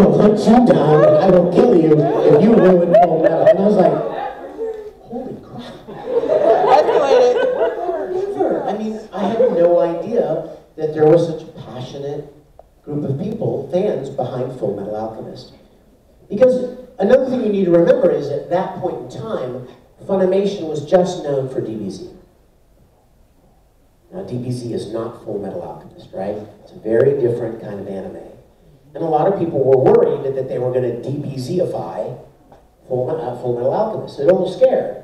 will hunt you down and I will kill you if you ruin Full Metal. And I was like, holy crap. Never. I mean, I had no idea that there was such a passionate group of people, fans, behind Full Metal Alchemist. Because another thing you need to remember is at that point in time, Funimation was just known for DBZ. Now, DBZ is not Full Metal Alchemist, right? It's a very different kind of anime. And a lot of people were worried that they were going to DBZ-ify Full Metal Alchemist. They're a little scared.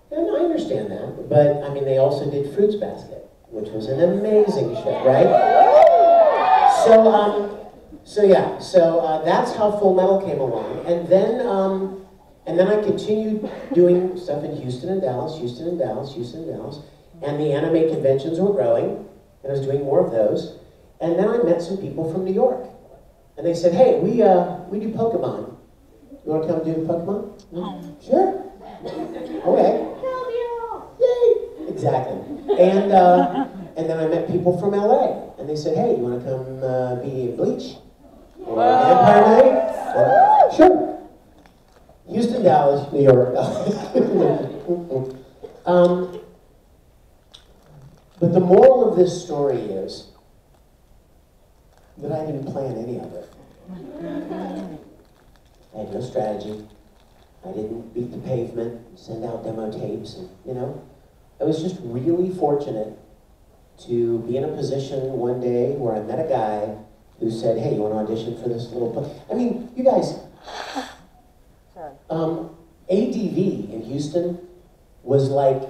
And I understand that. But, I mean, they also did Fruits Basket, which was an amazing show, right? So that's how Full Metal came along. And then I continued doing stuff in Houston and Dallas, Houston and Dallas, Houston and Dallas. And the anime conventions were growing, and I was doing more of those. And then I met some people from New York. And they said, hey, we do Pokemon. You want to come do Pokemon? Sure. Okay. Yay! Exactly. And then I met people from LA. And they said, hey, you want to come be in Bleach? Or Vampire Night? Sure. Houston, Dallas, New York. But the moral of this story is that I didn't plan any of it. I had no strategy. I didn't beat the pavement, send out demo tapes, and, you know. I was just really fortunate to be in a position one day where I met a guy who said, hey, you want to audition for this little play? I mean, you guys, ADV in Houston was like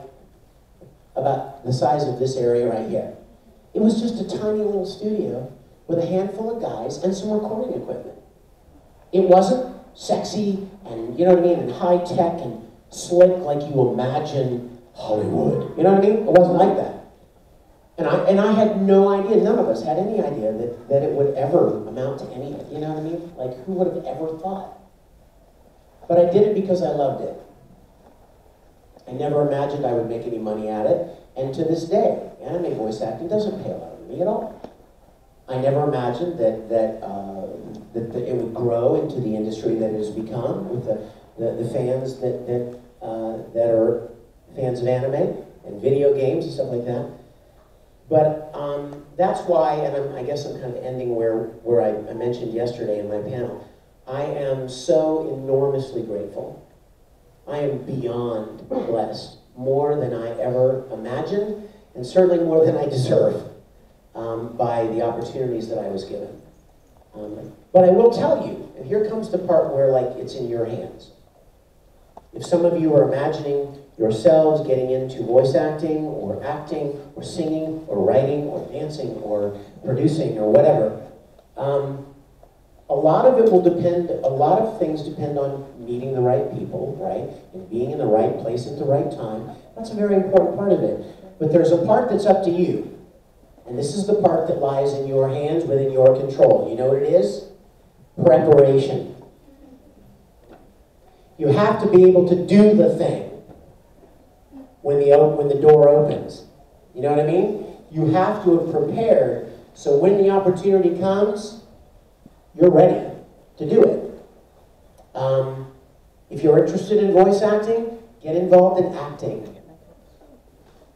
about the size of this area right here. It was just a tiny little studio with a handful of guys and some recording equipment. It wasn't sexy and, you know what I mean, and high tech and slick like you imagine Hollywood. You know what I mean? It wasn't like that. And I had no idea, none of us had any idea that it would ever amount to anything. You know what I mean? Like, who would have ever thought? But I did it because I loved it. I never imagined I would make any money at it, and to this day, anime voice acting doesn't pay a lot of money at all. I never imagined that it would grow into the industry that it has become with the fans that are fans of anime and video games and stuff like that. But that's why, and I guess I'm kind of ending where I mentioned yesterday in my panel. I am so enormously grateful. I am beyond blessed, more than I ever imagined, and certainly more than I deserve by the opportunities that I was given. But I will tell you, and here comes the part where like it's in your hands. If some of you are imagining yourselves getting into voice acting or singing or writing or dancing or producing or whatever, a lot of it will depend, a lot of things depend on meeting the right people, right? And being in the right place at the right time. That's a very important part of it. But there's a part that's up to you. And this is the part that lies in your hands, within your control. You know what it is? Preparation. You have to be able to do the thing when the door opens. You know what I mean? You have to have prepared so when the opportunity comes, you're ready to do it. If you're interested in voice acting, get involved in acting.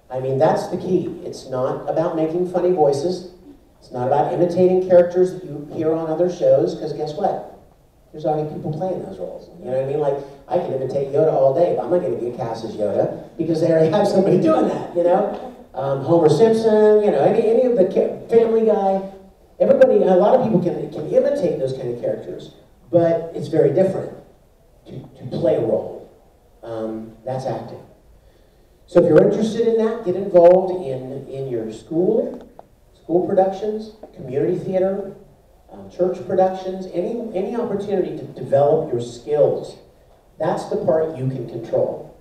I mean, that's the key. It's not about making funny voices. It's not about imitating characters that you hear on other shows, because guess what? There's already people playing those roles. You know what I mean? Like, I can imitate Yoda all day, but I'm not going to get cast as Yoda, because they already have somebody doing that, you know? Homer Simpson, you know, any of the Family Guy. Everybody, a lot of people can imitate those kind of characters, but it's very different to play a role. That's acting. So if you're interested in that, get involved in your school productions, community theater, church productions, any opportunity to develop your skills. That's the part you can control.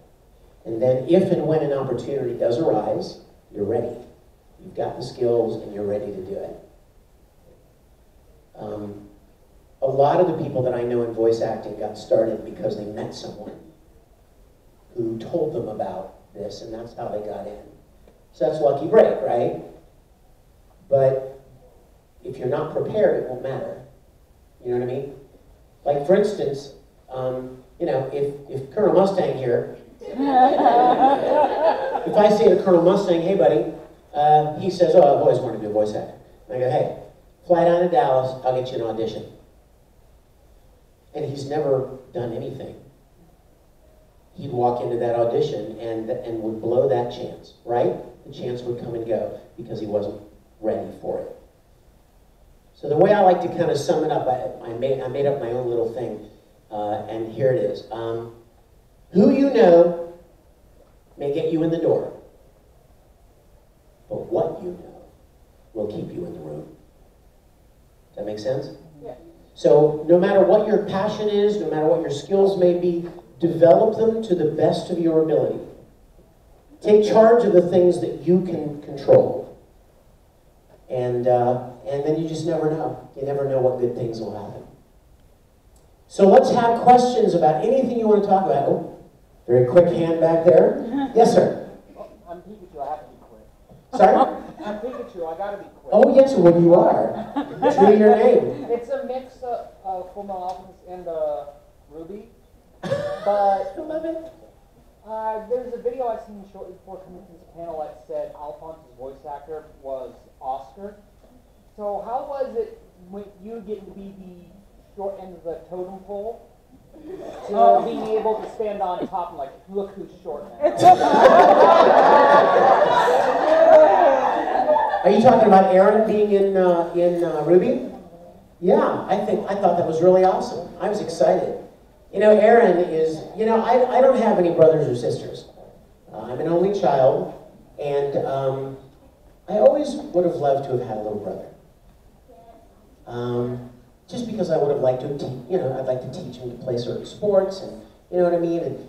And then if and when an opportunity does arise, you're ready. You've got the skills and you're ready to do it. A lot of the people that I know in voice acting got started because they met someone who told them about this, and that's how they got in. So that's lucky break, right? But if you're not prepared, it won't matter. You know what I mean? Like for instance, you know, if Colonel Mustang here, if I say to Colonel Mustang, hey buddy, he says, oh, I've always wanted to be a voice actor. And I go, hey, fly down to Dallas, I'll get you an audition. And he's never done anything. He'd walk into that audition and would blow that chance, right? The chance would come and go because he wasn't ready for it. So the way I like to kind of sum it up, I made up my own little thing, and here it is. Who you know may get you in the door, but what you know will keep you in the room. Does that make sense? Yeah. So no matter what your passion is, no matter what your skills may be, develop them to the best of your ability. Take charge of the things that you can control. And then you just never know. You never know what good things will happen. So let's have questions about anything you want to talk about. Oh, very quick hand back there. Yes, sir. Oh, I'm Pikachu, I have to be quick. Sorry? I'm Pikachu, I gotta be quick. Oh, yes, well, you are. True to your name. It's a mix of Fullmetal Alchemist and Ruby. But I love it. there's a video I seen shortly before coming to this panel that said Alphonse's voice actor was Oscar. So how was it when you getting to be the short end of the totem pole to being able to stand on top and like, look who's short now? Are you talking about Aaron being in Ruby? Yeah, I thought that was really awesome. I was excited. You know, Aaron is, you know, I don't have any brothers or sisters. I'm an only child, and I always would have loved to have had a little brother. Just because I would have liked to, you know, I'd like to teach him to play certain sports, and you know what I mean, and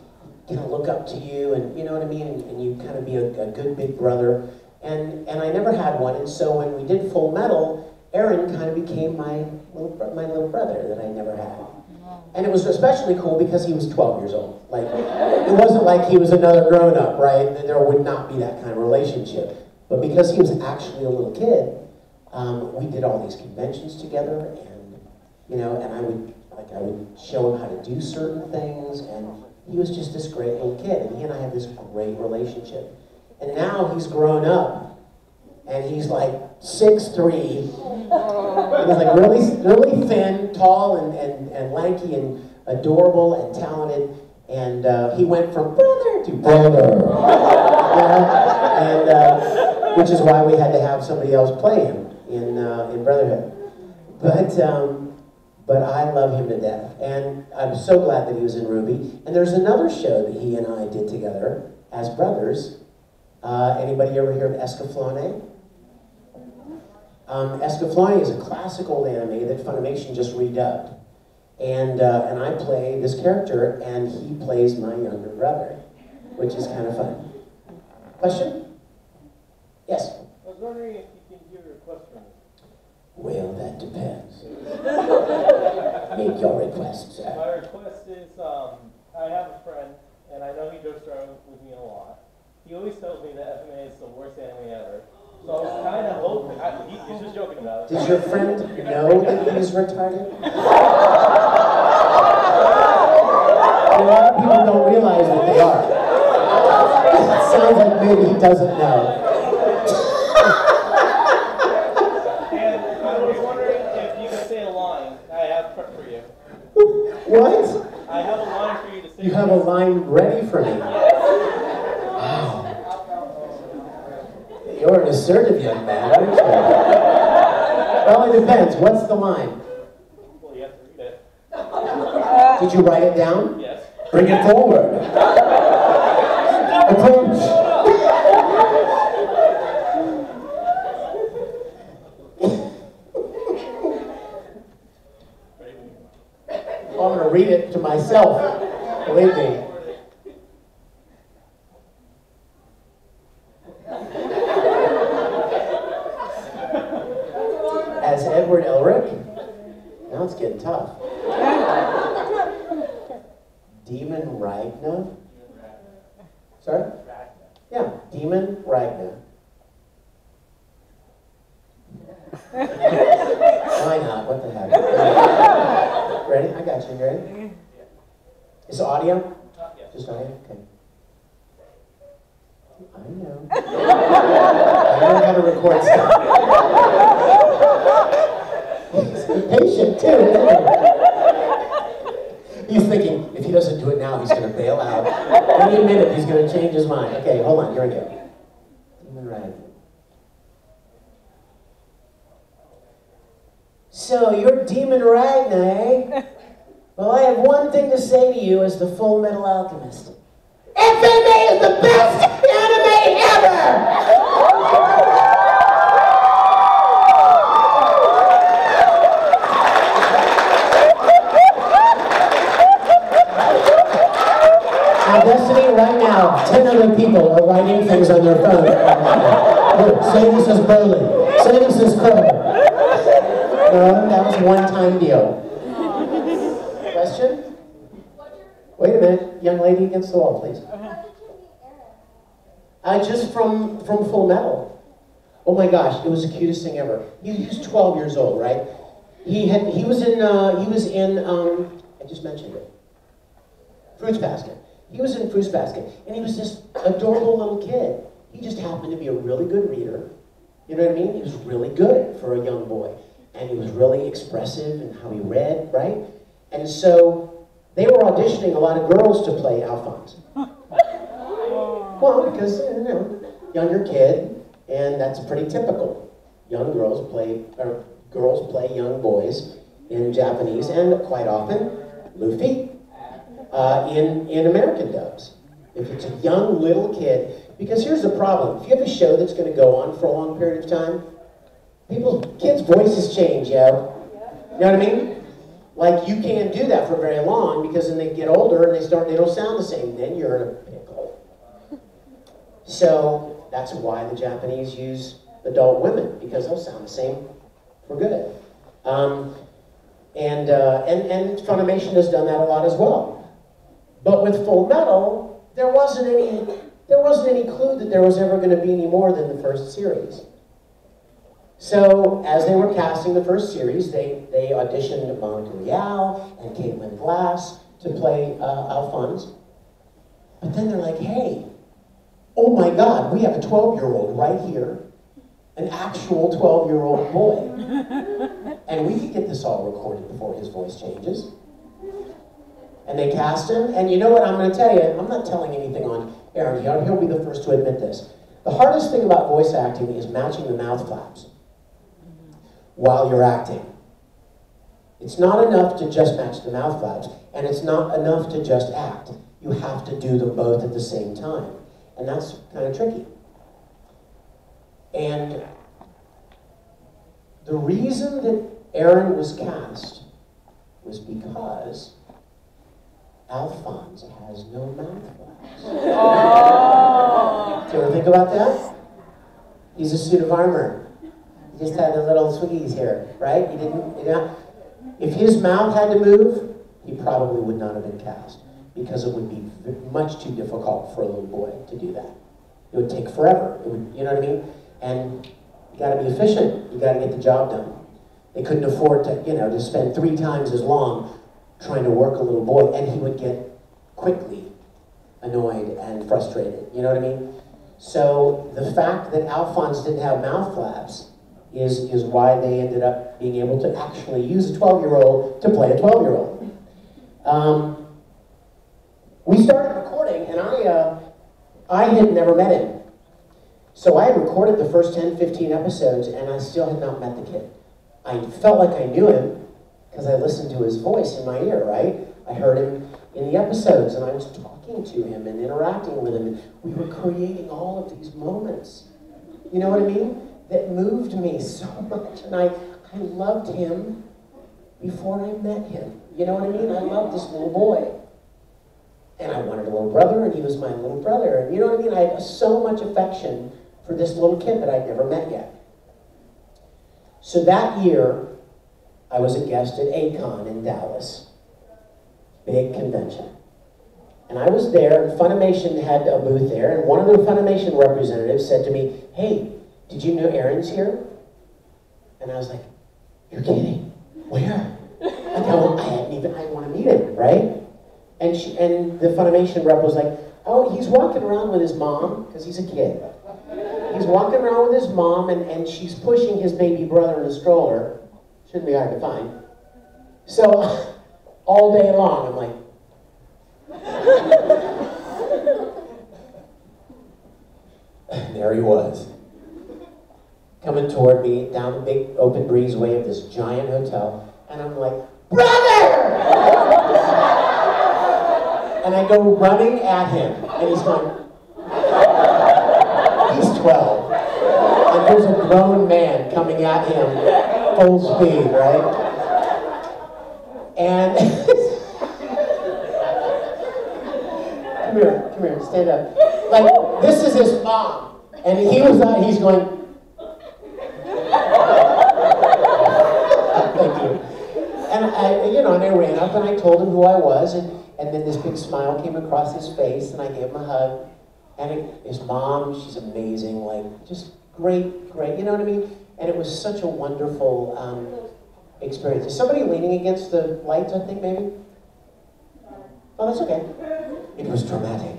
kind of look up to you, and you know what I mean, and you kind of be a good big brother. And I never had one, and so when we did Full Metal, Aaron kind of became my little brother that I never had. And it was especially cool because he was 12 years old. Like, it wasn't like he was another grown-up, right? There would not be that kind of relationship. But because he was actually a little kid, we did all these conventions together, and you know, and I would show him how to do certain things, and he was just this great little kid, and he and I had this great relationship. And now he's grown up, and he's like 6'3", and he's like really thin, tall, and lanky, and adorable, and talented, and he went from brother to brother, and which is why we had to have somebody else play him in Brotherhood. But I love him to death, and I'm so glad that he was in Ruby. And there's another show that he and I did together as brothers. Anybody ever hear of Escaflowne? Escaflowne is a classic old anime that Funimation just redubbed. And I play this character, and he plays my younger brother, which is kind of fun. Question? Yes? I was wondering if you can hear your question. Well, that depends. Make your request, sir. My request is, I have a friend, and I know he jokes around with me a lot. He always tells me that FMA is the worst anime ever. So I was kind of hoping, he's just joking about it. Does your friend know that he's retarded? A lot of people don't realize that they are. It sounds like maybe he doesn't know. And I was wondering if you could say a line I have prepped for you. What? I have a line for you to say. You have a line ready for me? Yes. Wow. You're an assertive young man, aren't you? Well, it depends. What's the line? Well, you have to read it. Did you write it down? Yes. Bring it forward. Approach. I'm going to read it to myself. Believe me. As Edward Elric? Now it's getting tough. Demon Ragna? Sorry? Yeah, Demon Ragna. Why not? What the heck? ready? I got you. You ready? Is it audio? Yes. Just audio? Okay. I know. I know how to record stuff. He's patient too, isn't he? He's thinking, if he doesn't do it now, he's going to bail out. Any minute, he's going to change his mind. Okay, hold on. Here we go. Demon Rag. So, you're Demon Ragna, eh? Well, I have one thing to say to you as the Full Metal Alchemist. FMA is the best anime ever! Now, Destiny, right now, 10 other people are writing things on their phone. Look, say this is Berlin. Say this is Kroger. No, that was a one-time deal. Question? Wait a minute, young lady against the wall, please. Just from Full Metal. Oh my gosh, it was the cutest thing ever. He was 12 years old, right? He was in I just mentioned it. Fruits Basket. He was in Fruits Basket, and he was this adorable little kid. He just happened to be a really good reader. You know what I mean? He was really good for a young boy, and he was really expressive in how he read, right? And so they were auditioning a lot of girls to play Alphonse. Well, because, you know, younger kid, and that's pretty typical. Young girls play, or girls play young boys in Japanese, and quite often, Luffy, in American dubs. If it's a young little kid, because here's the problem. If you have a show that's going to go on for a long period of time, kids' voices change, yo. You know what I mean? Like, you can't do that for very long, because then they get older and they don't sound the same. Then you're in a pickle. So that's why the Japanese use adult women, because they'll sound the same for good. And Funimation has done that a lot as well. But with Full Metal, there wasn't any clue that there was ever going to be any more than the first series. So, as they were casting the first series, they auditioned Monica Rial and Caitlin Glass to play Alphonse. But then they're like, hey, oh my God, we have a 12-year-old right here, an actual 12-year-old boy. And we could get this all recorded before his voice changes. And they cast him, and you know what I'm going to tell you? I'm not telling anything on air. He'll be the first to admit this. The hardest thing about voice acting is matching the mouth flaps while you're acting. It's not enough to just match the mouth flaps, and it's not enough to just act. You have to do them both at the same time, and that's kind of tricky. And the reason that Aaron was cast was because Alphonse has no mouth flaps. Oh. Do you ever think about that? He's a suit of armor. He just had the little swiggies here, right? He didn't, you know, if his mouth had to move, he probably would not have been cast, because it would be much too difficult for a little boy to do that. It would take forever. It would, you know what I mean? And you got to be efficient. You got to get the job done. They couldn't afford to, you know, to spend 3 times as long trying to work a little boy, and he would get quickly annoyed and frustrated. You know what I mean? So the fact that Alphonse didn't have mouth flaps is why they ended up being able to actually use a 12-year-old to play a 12-year-old. We started recording, and I had never met him. So I had recorded the first 10, 15 episodes, and I still had not met the kid. I felt like I knew him, because I listened to his voice in my ear, right? I heard him in the episodes, and I was talking to him and interacting with him, and we were creating all of these moments. You know what I mean? That moved me so much, and I loved him before I met him. You know what I mean? I loved this little boy. And I wanted a little brother, and he was my little brother. And you know what I mean? I had so much affection for this little kid that I'd never met yet. So that year, I was a guest at ACON in Dallas. Big convention. And I was there, and Funimation had a booth there, and one of the Funimation representatives said to me, hey, did you know Aaron's here? And I was like, you're kidding. Where? I go, I want to meet him, right? And the Funimation rep was like, oh, he's walking around with his mom, because he's a kid. He's walking around with his mom, and she's pushing his baby brother in a stroller. Shouldn't be hard to find. So, all day long, I'm like, there he was, coming toward me down the big open breezeway of this giant hotel, and I'm like, brother! And I go running at him, and he's going, he's 12, and there's a grown man coming at him full speed, right? And come here, stand up. Like, this is his mom, and he's going, thank you. And and I ran up and I told him who I was, and then this big smile came across his face, and I gave him a hug. And his mom, she's amazing, like, just great, you know what I mean? And it was such a wonderful experience. Is somebody leaning against the lights, I think, maybe? Oh, that's okay. It was dramatic.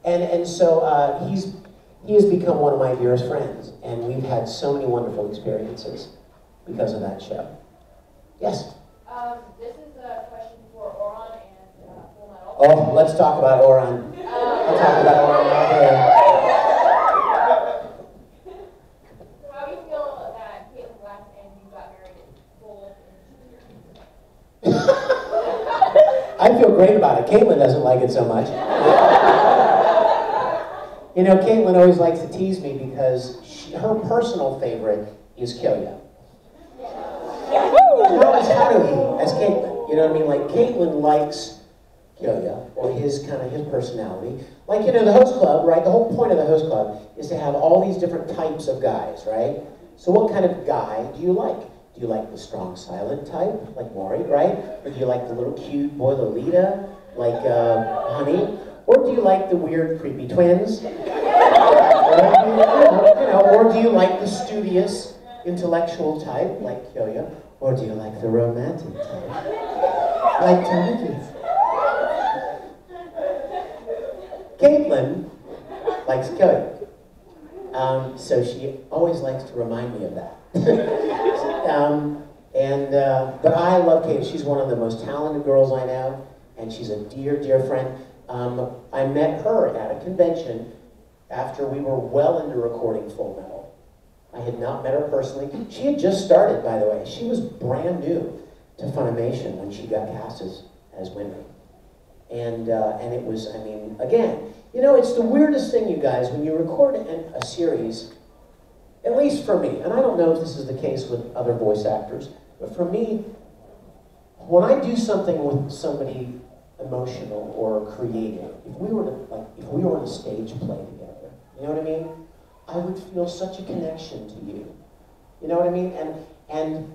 And so he has become one of my dearest friends, and we've had so many wonderful experiences because of that show. Yes? This is a question for Oran and Full Metal. Oh, let's talk about Oran. Let's talk about Oran out there. So how do you feel that Caitlin left and you got married full in 2 years? I feel great about it. Caitlin doesn't like it so much. You know, Caitlin always likes to tease me because her personal favorite is Kyo-Yo. Not as Haruhi, as Caitlin. You know what I mean? Like, Caitlin likes Kyo-Yo, or his personality. Like, the host club, right? The whole point of the host club is to have all these different types of guys, right? So what kind of guy do you like? Do you like the strong, silent type, like Maury, right? Or do you like the little cute boy Lolita, like Honey? Or do you like the weird, creepy twins? Or do you like the studious, intellectual type, like Kyo-Yo? Or do you like the romantic type, like Tanuki? Caitlin likes Kyo-Yo. So she always likes to remind me of that. But I love Kate. She's one of the most talented girls I know, and she's a dear, dear friend. I met her at a convention after we were well into recording Full Metal. I had not met her personally. She had just started, by the way. She was brand new to Funimation when she got cast as Winry. And it was, I mean, again, it's the weirdest thing, you guys, when you record a series, at least for me, and I don't know if this is the case with other voice actors, but for me, when I do something with somebody emotional or creative, if we were in a stage play together, you know what I mean? I would feel such a connection to you. You know what I mean? And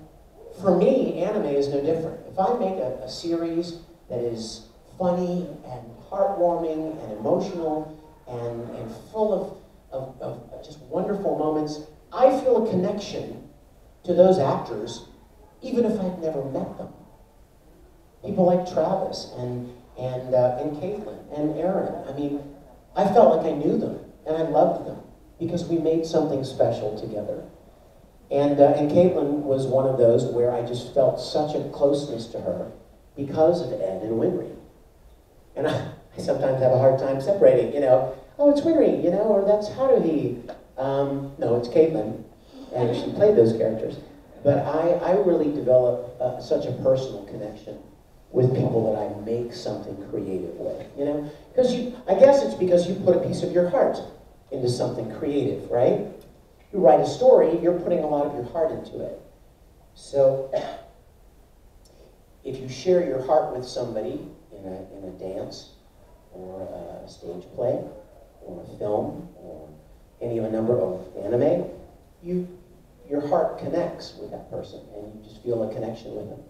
for me, anime is no different. If I make a series that is funny and heartwarming and emotional and full of just wonderful moments, I feel a connection to those actors, even if I've never met them. People like Travis and Caitlin and Aaron. I mean, I felt like I knew them and I loved them because we made something special together. And Caitlin was one of those where I just felt such a closeness to her because of Ed and Winry. And I sometimes have a hard time separating, oh, it's Winry, or that's Haruhi. No, it's Caitlin, and she played those characters. But I really developed such a personal connection with people that I make something creative with, Because I guess it's because you put a piece of your heart into something creative, right? You write a story, you're putting a lot of your heart into it. So, if you share your heart with somebody in a dance, or a stage play, or a film, or any of a number of anime, your heart connects with that person, and you just feel a connection with them.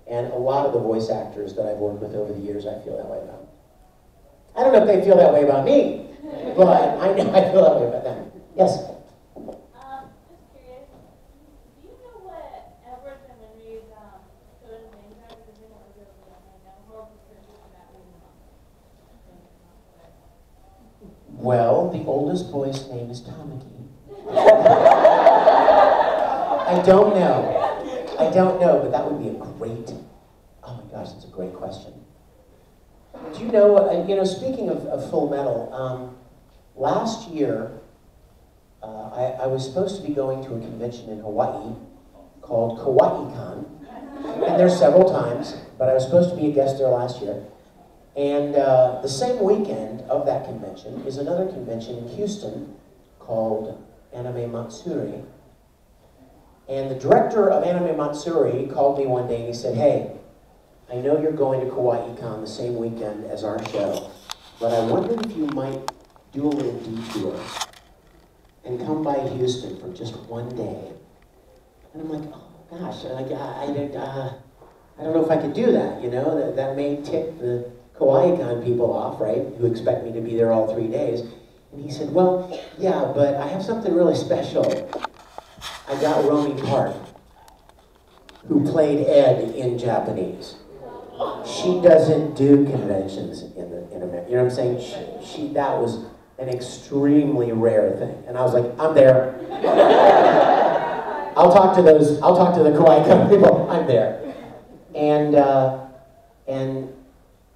And a lot of the voice actors that I've worked with over the years, I feel that way about. I don't know if they feel that way about me, but I know I feel that way about them. Yes? Just curious, Well, the oldest boy's name is Tamaki. I don't know, but that would be a great, oh my gosh, that's a great question. Do you know, speaking of Full Metal, last year, I was supposed to be going to a convention in Hawaii called KawaiiCon. Been there several times, but I was supposed to be a guest there last year. And the same weekend of that convention is another convention in Houston called Anime Matsuri. And the director of Anime Matsuri called me one day and he said, hey, I know you're going to KawaiiCon the same weekend as our show, but I wondered if you might do a little detour and come by Houston for just one day. And I'm like, oh gosh, I don't know if I could do that, that may tick the KawaiiCon people off, right, who expect me to be there all 3 days. And he said, well, yeah, but I have something really special. I got Romy Park, who played Ed in Japanese. She doesn't do conventions in America. You know what I'm saying? That was an extremely rare thing. And I was like, I'm there. I'll talk to the KawaiiCon people. I'm there. And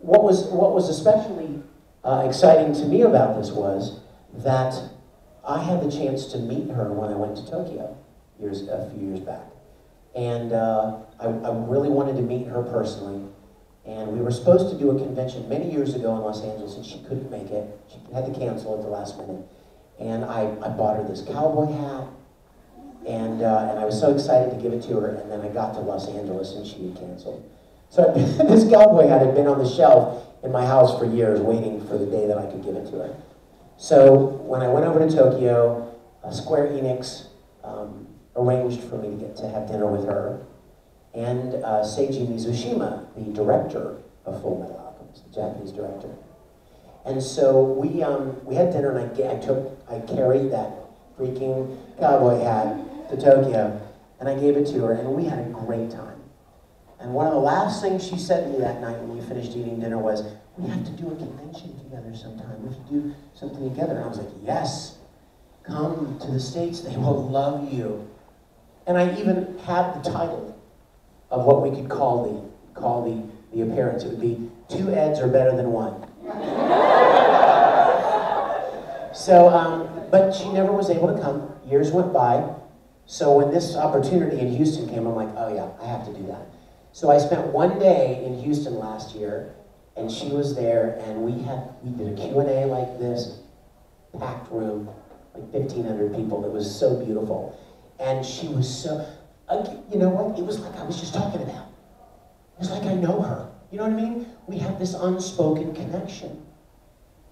what was especially exciting to me about this was that I had the chance to meet her when I went to Tokyo a few years back. And I really wanted to meet her personally. And we were supposed to do a convention many years ago in Los Angeles, and she couldn't make it. She had to cancel at the last minute. And I bought her this cowboy hat, and I was so excited to give it to her, and then I got to Los Angeles and she had canceled. So this cowboy hat had been on the shelf in my house for years, waiting for the day that I could give it to her. So when I went over to Tokyo, Square Enix arranged for me to get to have dinner with her, and Seiji Mizushima, the director of Full Metal Alchemist, the Japanese director. And so we had dinner, and I carried that freaking cowboy hat to Tokyo, and I gave it to her, and we had a great time. And one of the last things she said to me that night when we finished eating dinner was, we have to do a convention together sometime. We have to do something together. And I was like, yes, come to the States. They will love you. And I even had the title of what we could call the appearance. It would be 2 Eds are better than 1. So, but she never was able to come. Years went by. So when this opportunity in Houston came, I'm like, oh yeah, I have to do that. So I spent one day in Houston last year, and she was there, and we did a Q&A like this, packed room, like 1,500 people. It was so beautiful. And she was so, you know what? It was like I was just talking about. It was like I know her. You know what I mean? We have this unspoken connection.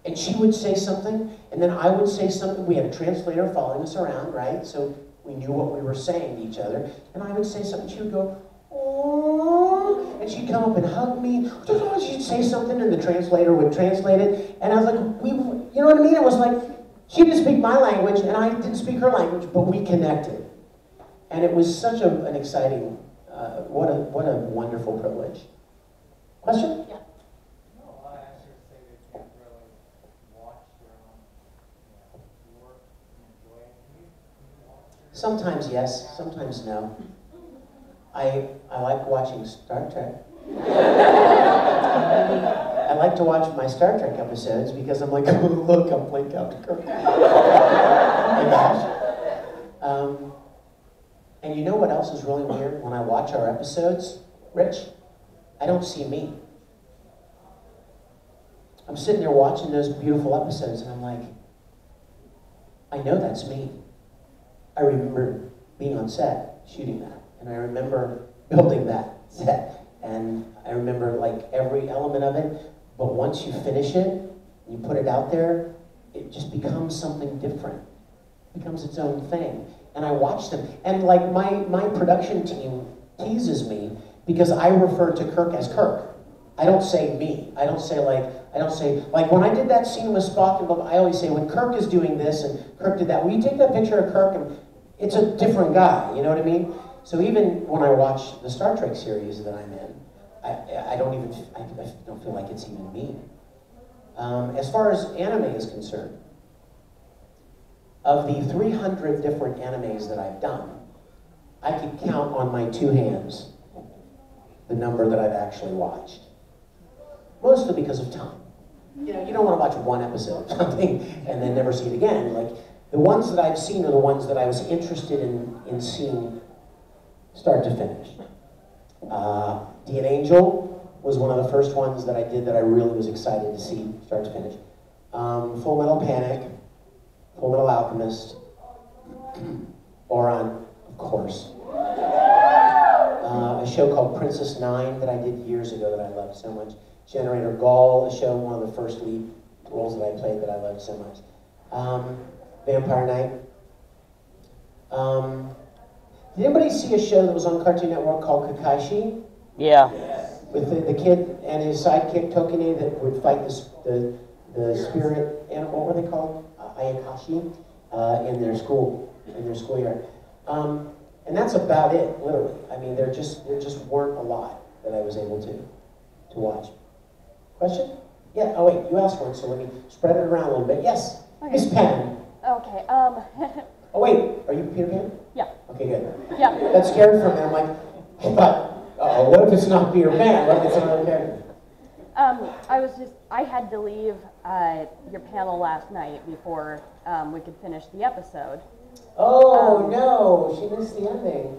And she would say something, and then I would say something. We had a translator following us around, right? So we knew what we were saying to each other. And I would say something, she would go, oh, and she'd come up and hug me. She'd say something, and the translator would translate it. And I was like, you know what I mean? It was like, she didn't speak my language, and I didn't speak her language, but we connected. And it was such an exciting, what a wonderful privilege. Question? Yeah. A lot of actors say they can't really watch their own work and enjoy it. Can you watch your Sometimes yes, sometimes no. I like watching Star Trek. I like to watch my Star Trek episodes because I'm like, oh, look, I'm playing Captain Kirk. Oh my gosh. And you know what else is really weird? When I watch our episodes, Rich, I don't see me. I'm sitting there watching those beautiful episodes, and I'm like, I know that's me. I remember being on set, shooting that, and I remember building that set, and I remember like every element of it, but once you finish it, you put it out there, it just becomes something different. It becomes its own thing. And I watch them, and like my production team teases me because I refer to Kirk as Kirk. I don't say me. I don't say like when I did that scene with Spock and Bob, I always say when Kirk is doing this and Kirk did that. Will you take that picture of Kirk? And it's a different guy. You know what I mean? So even when I watch the Star Trek series that I'm in, I don't feel like it's even me. As far as anime is concerned, of the 300 different animes that I've done, I could count on my two hands the number that I've actually watched. Mostly because of time. You know, you don't want to watch one episode of something and then never see it again. Like, the ones that I've seen are the ones that I was interested in seeing start to finish. Dean Angel was one of the first ones that I did that I really was excited to see start to finish. Full Metal Panic, Full Metal Alchemist, Oran, of course. A show called Princess Nine that I did years ago that I loved so much. Generator Gall, a show, one of the first lead roles that I played that I loved so much. Vampire Knight. Did anybody see a show that was on Cartoon Network called Kakaishi? Yeah. With the kid and his sidekick Tokine that would fight the spirit animal, what were they called? Ayakashi, in their schoolyard. And that's about it, literally. I mean, there just weren't a lot that I was able to watch. Question? Yeah. Oh wait, you asked one, so let me spread it around a little bit. Yes, Okay. Miss Penn. Okay, Oh wait, are you Peter Pan? yeah, Okay, good. yeah. That scared for me. I'm like, I thought, uh-oh, what if it's not Peter Pan? What if it's another character? I had to leave your panel last night before we could finish the episode. Oh no, she missed the ending.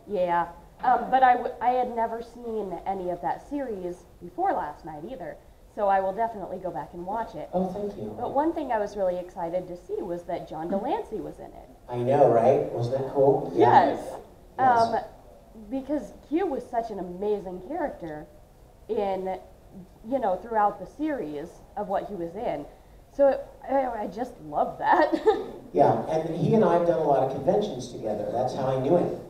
Yeah, but I had never seen any of that series before last night either, so I will definitely go back and watch it. Oh, thank you. But one thing I was really excited to see was that John Delancey was in it. I know, right? Wasn't that cool? Yes. Yes. Because Q was such an amazing character in, throughout the series of what he was in. So I just love that. Yeah, and he and I have done a lot of conventions together. That's how I knew him.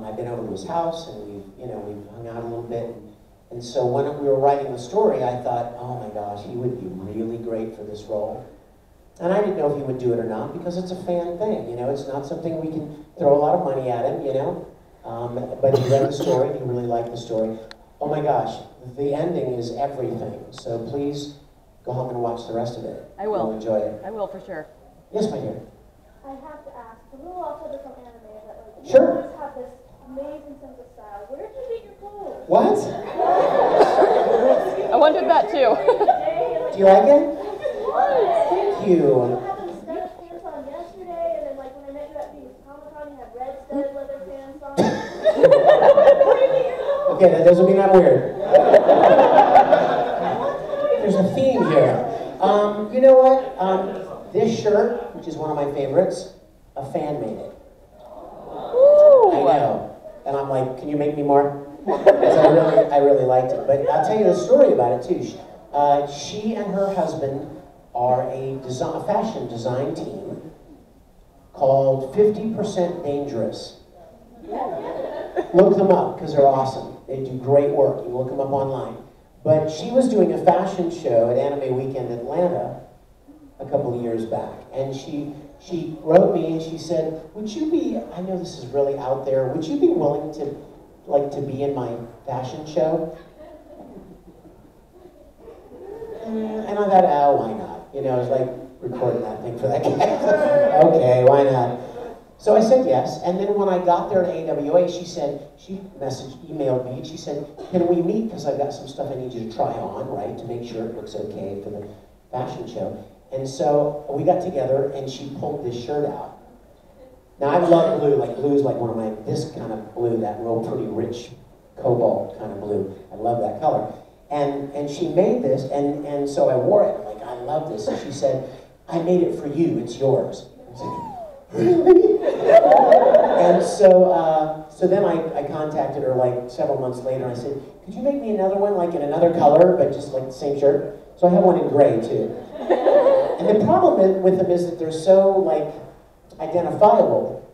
I've been over to his house, and we've hung out a little bit. And so when we were writing the story, I thought, oh my gosh, he would be really great for this role. And I didn't know if he would do it or not, because it's a fan thing, it's not something we can throw a lot of money at him, but he read the story, he really liked the story. Oh my gosh, the ending is everything. So please go home and watch the rest of it. I will. You'll enjoy it. I will for sure. Yes, my dear. I have to ask, a little off topic from anime, but you Sure. always have this amazing sense of style. Where did you get your clothes? What? I wondered that too. Do you like it? Thank you. You had them studded pants on yesterday, and then when I met you at the Comic-Con, you had red studded leather pants on. Where did you get your clothes? Okay, that doesn't mean I'm weird. There's a theme here. You know what? This shirt, which is one of my favorites, a fan made it. Ooh. I know. And I'm like, can you make me more? Because I really liked it. But I'll tell you the story about it too. She and her husband are a fashion design team called 50% Dangerous. Look them up because they're awesome. They do great work. You look them up online. But she was doing a fashion show at Anime Weekend Atlanta a couple of years back, and she wrote me and she said, "Would you be? I know this is really out there. Would you be willing to be in my fashion show?" And I thought, oh, why not? I was like recording that thing for that guy. Okay, why not? So I said yes, and then when I got there to AWA, she emailed me, and she said, "Can we meet? Because I've got some stuff I need you to try on, right, to make sure it looks okay for the fashion show." And so we got together, and she pulled this shirt out. Now I love blue. Blue's like one of my, this kind of blue, that real pretty rich cobalt kind of blue. I love that color. And she made this, and so I wore it. I'm like, I love this. And she said, "I made it for you. It's yours." I was like, really? And so then I contacted her several months later. I said, "Could you make me another one in another color, but just the same shirt?" So I have one in gray too. And the problem with them is that they're so identifiable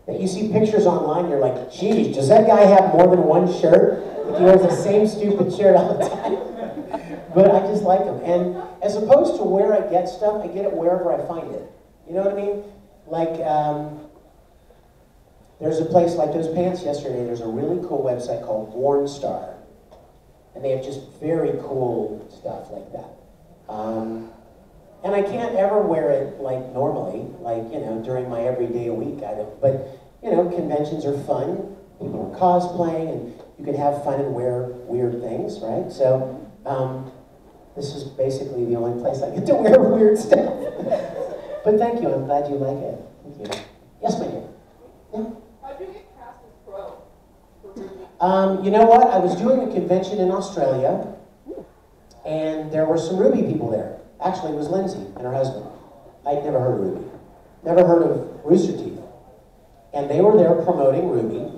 that you see pictures online. You're like, "Geez, does that guy have more than one shirt? He wears the same stupid shirt all the time." But I just like them. And as opposed to where I get stuff, I get it wherever I find it. You know what I mean? There's a place like those pants yesterday. There's a really cool website called Warnstar, and they have just very cool stuff like that. And And I can't ever wear it like normally, like, you know, during my everyday week. I don't, but, you know, conventions are fun. People are cosplaying, and you can have fun and wear weird things, right? So, this is basically the only place I get to wear weird stuff. But thank you, I'm glad you like it. Thank you. Yes, my dear. Yeah. How'd you get cast as Crow for Ruby? You know what? I was doing a convention in Australia, and there were some Ruby people there. Actually, it was Lindsay and her husband. I'd never heard of Ruby. Never heard of Rooster Teeth. And they were there promoting Ruby.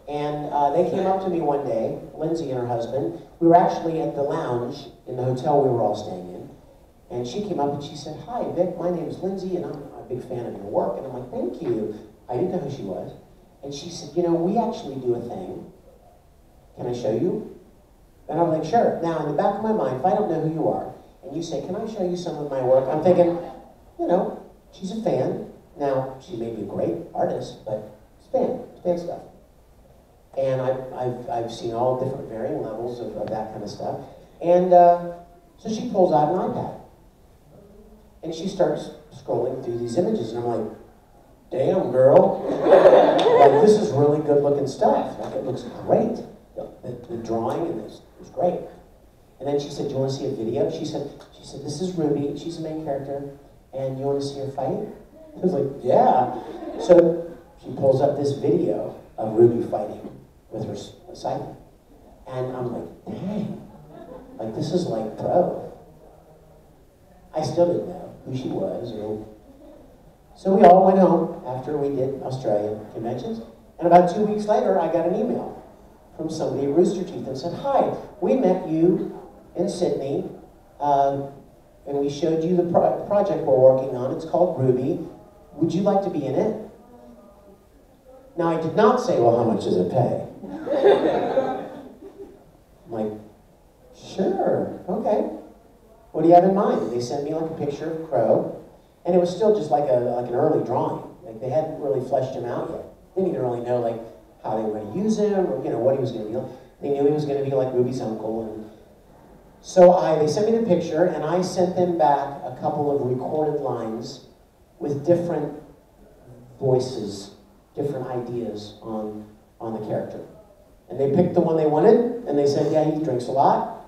And they came up to me one day, Lindsay and her husband. We were actually at the lounge in the hotel we were all staying in. And she came up and she said, "Hi, Vic, my name is Lindsay, and I'm a big fan of your work." And I'm like, "Thank you." I didn't know who she was. And she said, "You know, we actually do a thing. Can I show you?" And I'm like, "Sure." Now, in the back of my mind, if I don't know who you are, and you say, "Can I show you some of my work?" I'm thinking, you know, she's a fan. Now, she may be a great artist, but it's fan stuff. And I've seen all different varying levels of that kind of stuff. And so she pulls out an iPad. And she starts scrolling through these images. And I'm like, "Damn, girl. Like, this is really good looking stuff. Like, it looks great. The drawing in this is great." And then she said, "Do you want to see a video?" She said, "This is Ruby. She's the main character. And you want to see her fight?" I was like, "Yeah." So she pulls up this video of Ruby fighting with her sidekick. And I'm like, dang, like, this is like pro. I still didn't know who she was. So we all went home after we did Australian conventions. And about 2 weeks later, I got an email from somebody at Rooster Teeth that said, "Hi, we met you in Sydney, and we showed you the project we're working on. It's called Ruby. Would you like to be in it?" Now, I did not say, "Well, how much does it pay?" I'm like, "Sure, okay. What do you have in mind?" They sent me like a picture of Crow, and it was still just like an early drawing. Like, they hadn't really fleshed him out yet. Didn't even really know like how they were going to use him, or, you know, what he was going to be like. They knew he was going to be like Ruby's uncle. And so they sent me the picture, and I sent them back a couple of recorded lines with different voices, different ideas on the character. And they picked the one they wanted, and they said, "Yeah, he drinks a lot,